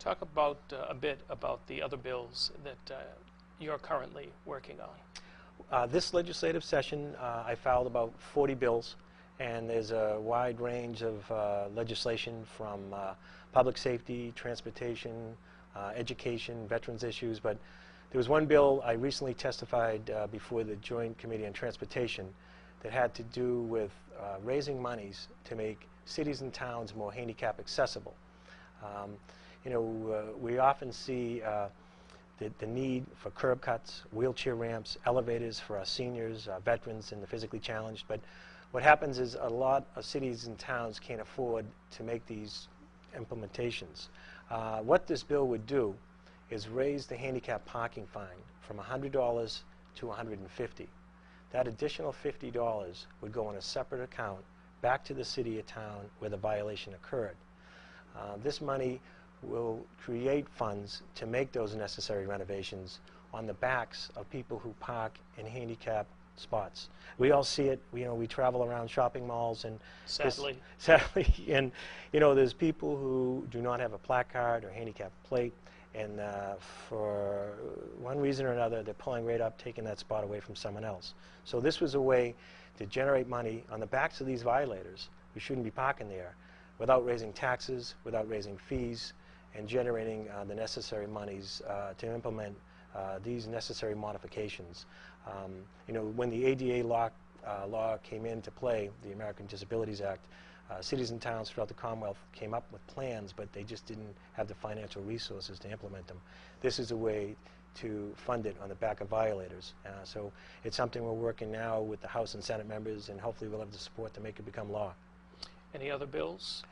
Talk about a bit about the other bills that you're currently working on. This legislative session, I filed about 40 bills, and there's a wide range of legislation from public safety, transportation, education, veterans issues, but there was one bill I recently testified before the Joint Committee on Transportation that had to do with raising monies to make cities and towns more handicap accessible. We often see the need for curb cuts, wheelchair ramps, elevators for our seniors, veterans, and the physically challenged. But what happens is a lot of cities and towns can't afford to make these implementations. What this bill would do is raise the handicap parking fine from $100 to $150. That additional $50 would go in a separate account back to the city or town where the violation occurred. This money will create funds to make those necessary renovations on the backs of people who park in handicap spots. We all see it. We travel around shopping malls, and sadly, and there's people who do not have a placard or handicap plate, and for one reason or another, they're pulling right up, taking that spot away from someone else. So this was a way to generate money on the backs of these violators who shouldn't be parking there, without raising taxes, without raising fees, and generating the necessary monies to implement these necessary modifications. When the ADA law came into play, the American Disabilities Act, cities and towns throughout the Commonwealth came up with plans, but they just didn't have the financial resources to implement them. This is a way to fund it on the back of violators. So it's something we're working now with the House and Senate members, and hopefully we'll have the support to make it become law. Any other bills?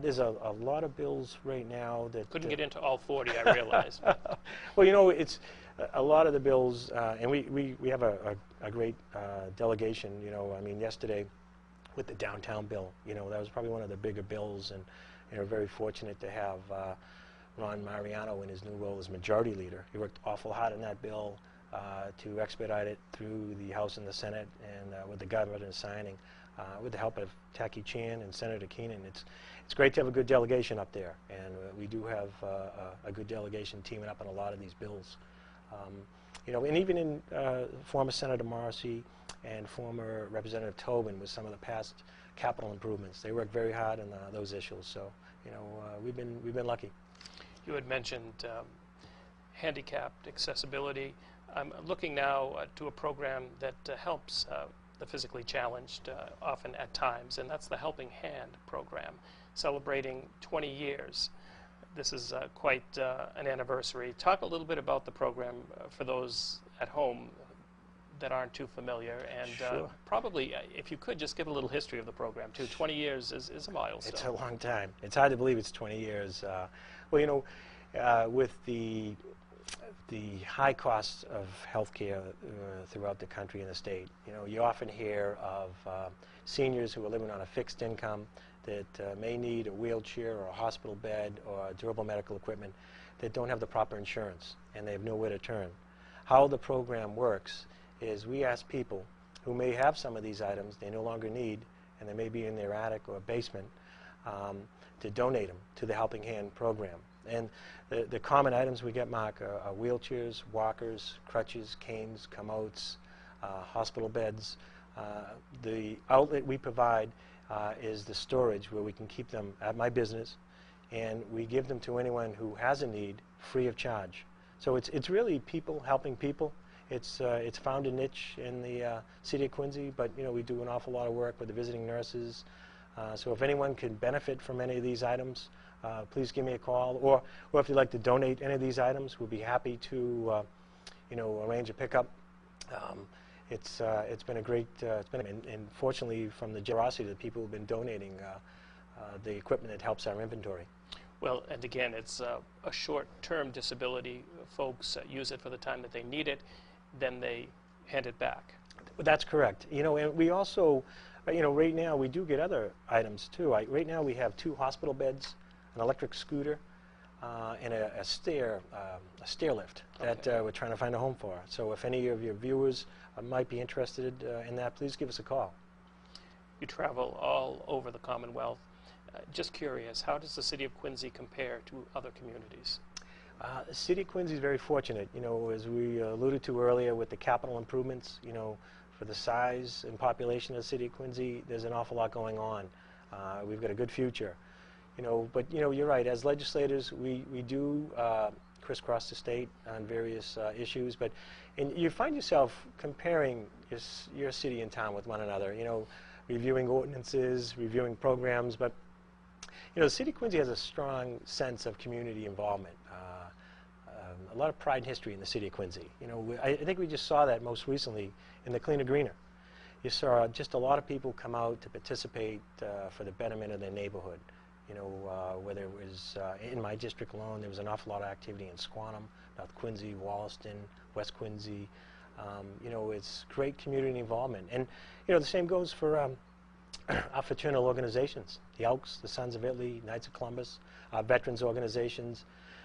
There's a lot of bills right now that... Couldn't get into all 40, I realize. Well, it's a lot of the bills, and we have a great delegation. Yesterday with the downtown bill, that was probably one of the bigger bills, and we're very fortunate to have Ron Mariano in his new role as majority leader. He worked awful hard on that bill to expedite it through the House and the Senate, and with the governor signing. With the help of Taki Chan and Senator Keenan. It's great to have a good delegation up there, and we do have a good delegation teaming up on a lot of these bills. And even in former Senator Morrissey and former Representative Tobin with some of the past capital improvements, they worked very hard on those issues. So we've been lucky. You had mentioned handicapped accessibility. I'm looking now to a program that helps the physically challenged often at times, and that's the Helping Hand program, celebrating 20 years. This is quite an anniversary. Talk a little bit about the program for those at home that aren't too familiar, and Sure. Probably, if you could, just give a little history of the program, too. 20 years is a milestone. It's a long time. It's hard to believe it's 20 years. With the high costs of healthcare throughout the country and the state, you often hear of seniors who are living on a fixed income that may need a wheelchair or a hospital bed or durable medical equipment that don't have the proper insurance, and they have nowhere to turn. How the program works is we ask people who may have some of these items they no longer need, and they may be in their attic or basement, to donate them to the Helping Hand program. And the common items we get, Mark, are wheelchairs, walkers, crutches, canes, commodes, hospital beds. The outlet we provide is the storage where we can keep them at my business, and we give them to anyone who has a need free of charge. So it's really people helping people. It's found a niche in the city of Quincy, but we do an awful lot of work with the visiting nurses. So if anyone can benefit from any of these items, please give me a call, or if you'd like to donate any of these items, we'll be happy to arrange a pickup. It's been a great, and fortunately from the generosity of the people who've been donating the equipment that helps our inventory. Well, and again, it's a short-term disability. Folks use it for the time that they need it, then they hand it back. That's correct. And we also, right now we do get other items too. Right now we have 2 hospital beds, an electric scooter, and a stair lift that we're trying to find a home for. So if any of your viewers might be interested in that, please give us a call. You travel all over the Commonwealth. Just curious, how does the city of Quincy compare to other communities? The city of Quincy is very fortunate, as we alluded to earlier with the capital improvements, for the size and population of the city of Quincy, there's an awful lot going on. We've got a good future, but you're right, as legislators, we do crisscross the state on various issues, and you find yourself comparing your city and town with one another, reviewing ordinances, reviewing programs, but the city of Quincy has a strong sense of community involvement. A lot of pride and history in the city of Quincy. I think we just saw that most recently in the Cleaner Greener. You saw just a lot of people come out to participate for the betterment of their neighborhood. Whether it was in my district alone, there was an awful lot of activity in Squantum, North Quincy, Wollaston, West Quincy. It's great community involvement. And, the same goes for our fraternal organizations, the Elks, the Sons of Italy, Knights of Columbus, our veterans organizations.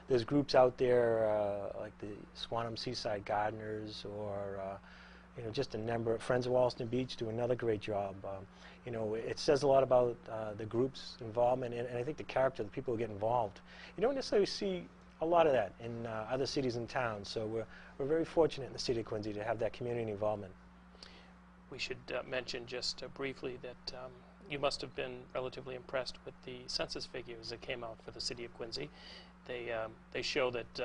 There's groups out there like the Squantum Seaside Gardeners or just a number of Friends of Wollaston Beach do another great job. It says a lot about the group's involvement and I think the character of the people who get involved. You don't necessarily see a lot of that in other cities and towns, so we're very fortunate in the city of Quincy to have that community involvement. We should mention just briefly that you must have been relatively impressed with the census figures that came out for the city of Quincy. They show that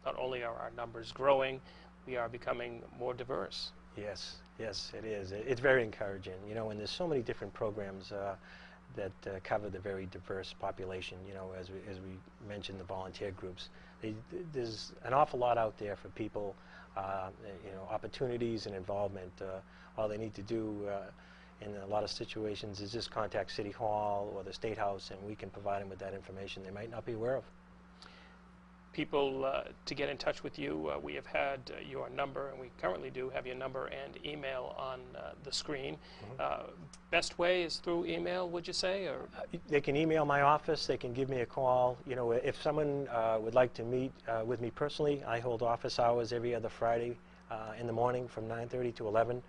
not only are our numbers growing, we are becoming more diverse. Yes, it is. It's very encouraging, and there's so many different programs that cover the very diverse population, as we mentioned, the volunteer groups. There's an awful lot out there for people, opportunities and involvement. All they need to do in a lot of situations is just contact City Hall or the State House, and we can provide them with that information they might not be aware of. People to get in touch with you, we have had your number, and we currently do have your number and email on the screen. Mm-hmm. Best way is through email, would you say? Or they can email my office. They can give me a call. If someone would like to meet with me personally, I hold office hours every other Friday in the morning from 9:30 to 11.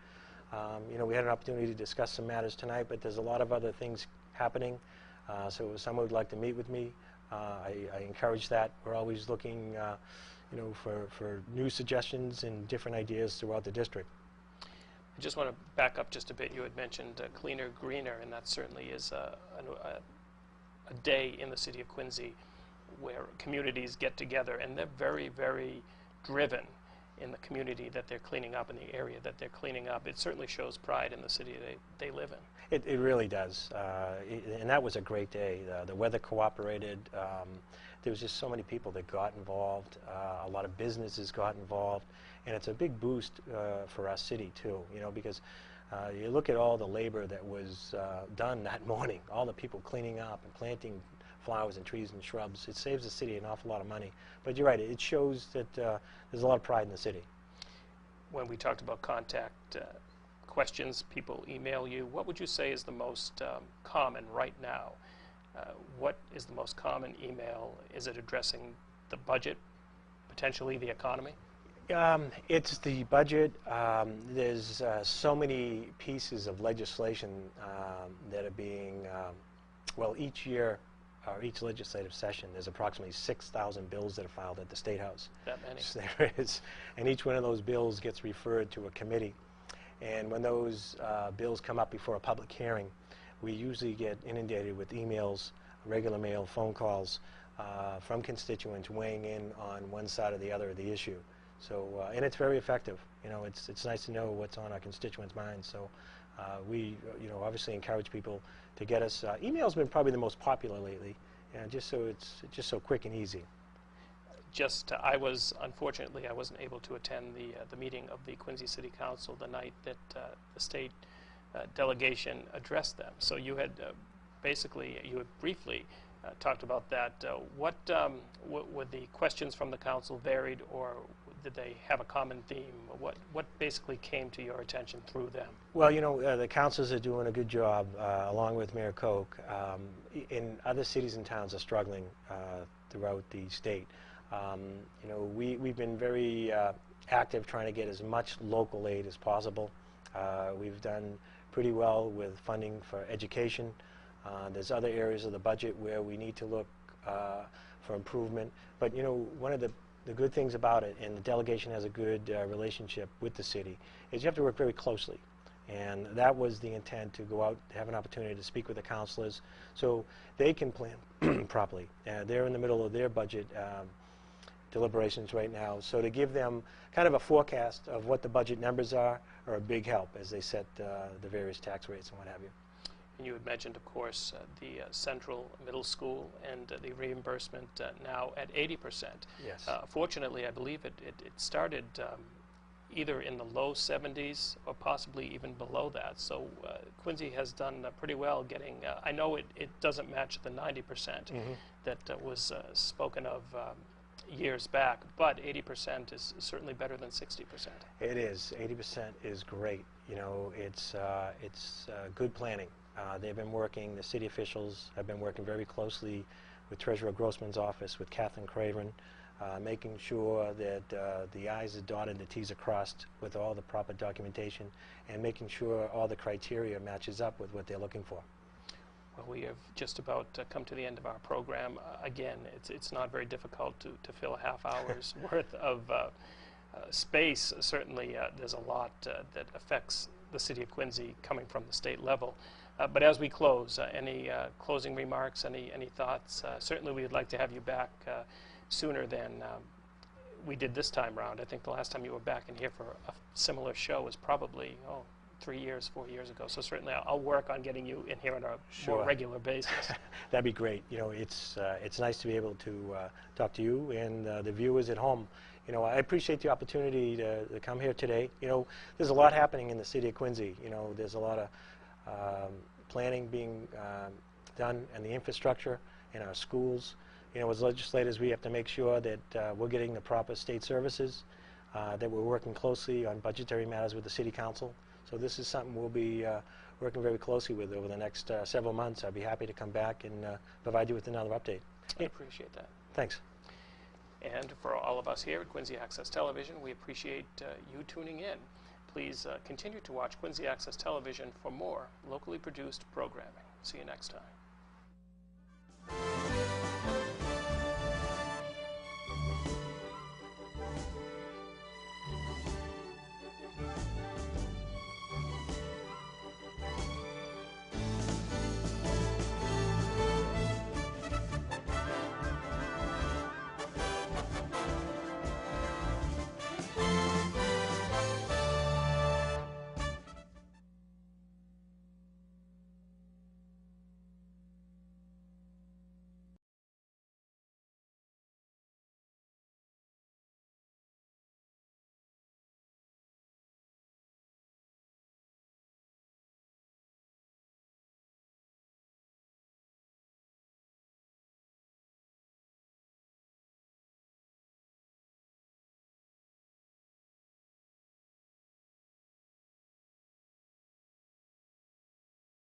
We had an opportunity to discuss some matters tonight, but there's a lot of other things happening. So if someone would like to meet with me, I encourage that. We're always looking, for new suggestions and different ideas throughout the district. I just want to back up just a bit. You had mentioned Cleaner Greener, and that certainly is a day in the city of Quincy where communities get together, and they're very, very driven in the community that they're cleaning up, in the area that they're cleaning up. It certainly shows pride in the city they live in. It really does, and that was a great day. The weather cooperated. There was just so many people that got involved. A lot of businesses got involved, and it's a big boost for our city too. Because you look at all the labor that was done that morning, all the people cleaning up and planting flowers and trees and shrubs. It saves the city an awful lot of money. But you're right, it shows that there's a lot of pride in the city. When we talked about contact questions, people email you. What would you say is the most common right now? What is the most common email? Is it addressing the budget, potentially the economy? It's the budget. There's so many pieces of legislation that are being, each year or each legislative session, there's approximately 6,000 bills that are filed at the State House. That many? So there is. And each one of those bills gets referred to a committee. And when those bills come up before a public hearing, we usually get inundated with emails, regular mail, phone calls from constituents weighing in on one side or the other of the issue. So, and it's very effective. It's nice to know what's on our constituents' minds. So we, obviously encourage people to get us. Email's been probably the most popular lately, just so it's just so quick and easy. Unfortunately, I wasn't able to attend the meeting of the Quincy City Council the night that the state delegation addressed them. So you had you had briefly talked about that. What were the questions from the council varied, or did they have a common theme? What basically came to your attention through them? Well, the councils are doing a good job, along with Mayor Koch. In other cities and towns are struggling throughout the state. We've been very active trying to get as much local aid as possible. We've done pretty well with funding for education. There's other areas of the budget where we need to look for improvement. But, you know, one of the good things about it, and the delegation has a good relationship with the city, is you have to work very closely. And that was the intent, to go out, have an opportunity to speak with the councilors so they can plan properly. They're in the middle of their budget deliberations right now, so to give them kind of a forecast of what the budget numbers are a big help as they set the various tax rates and what have you. And you had mentioned, of course, the Central Middle School and the reimbursement now at 80%. Yes. Fortunately, I believe it started either in the low 70s or possibly even below that. So Quincy has done pretty well getting, I know it doesn't match the 90% that was spoken of years back, but 80% is certainly better than 60%. It is. 80% is great. You know, it's good planning. They've been working, the city officials have been working very closely with Treasurer Grossman's office, with Kathleen Craven, making sure that the I's are dotted and the T's are crossed with all the proper documentation, and making sure all the criteria matches up with what they're looking for. Well, we have just about come to the end of our program. Again, it's not very difficult to fill a half hour's worth of space. Certainly, there's a lot that affects the city of Quincy coming from the state level. But as we close, any closing remarks, any thoughts? Certainly, we would like to have you back sooner than we did this time round. I think the last time you were back in here for a similar show was probably 3 years, 4 years ago. So certainly I'll work on getting you in here on a more regular basis. That'd be great. You know, it's nice to be able to talk to you and the viewers at home. You know, I appreciate the opportunity to come here today. You know, there's a lot happening in the city of Quincy. You know, there's a lot of planning being done in the infrastructure in our schools. You know, as legislators, we have to make sure that we're getting the proper state services, that we're working closely on budgetary matters with the city council. So this is something we'll be working very closely with over the next several months. I'd be happy to come back and provide you with another update. I appreciate that. Thanks. And for all of us here at Quincy Access Television, we appreciate you tuning in. Please continue to watch Quincy Access Television for more locally produced programming. See you next time.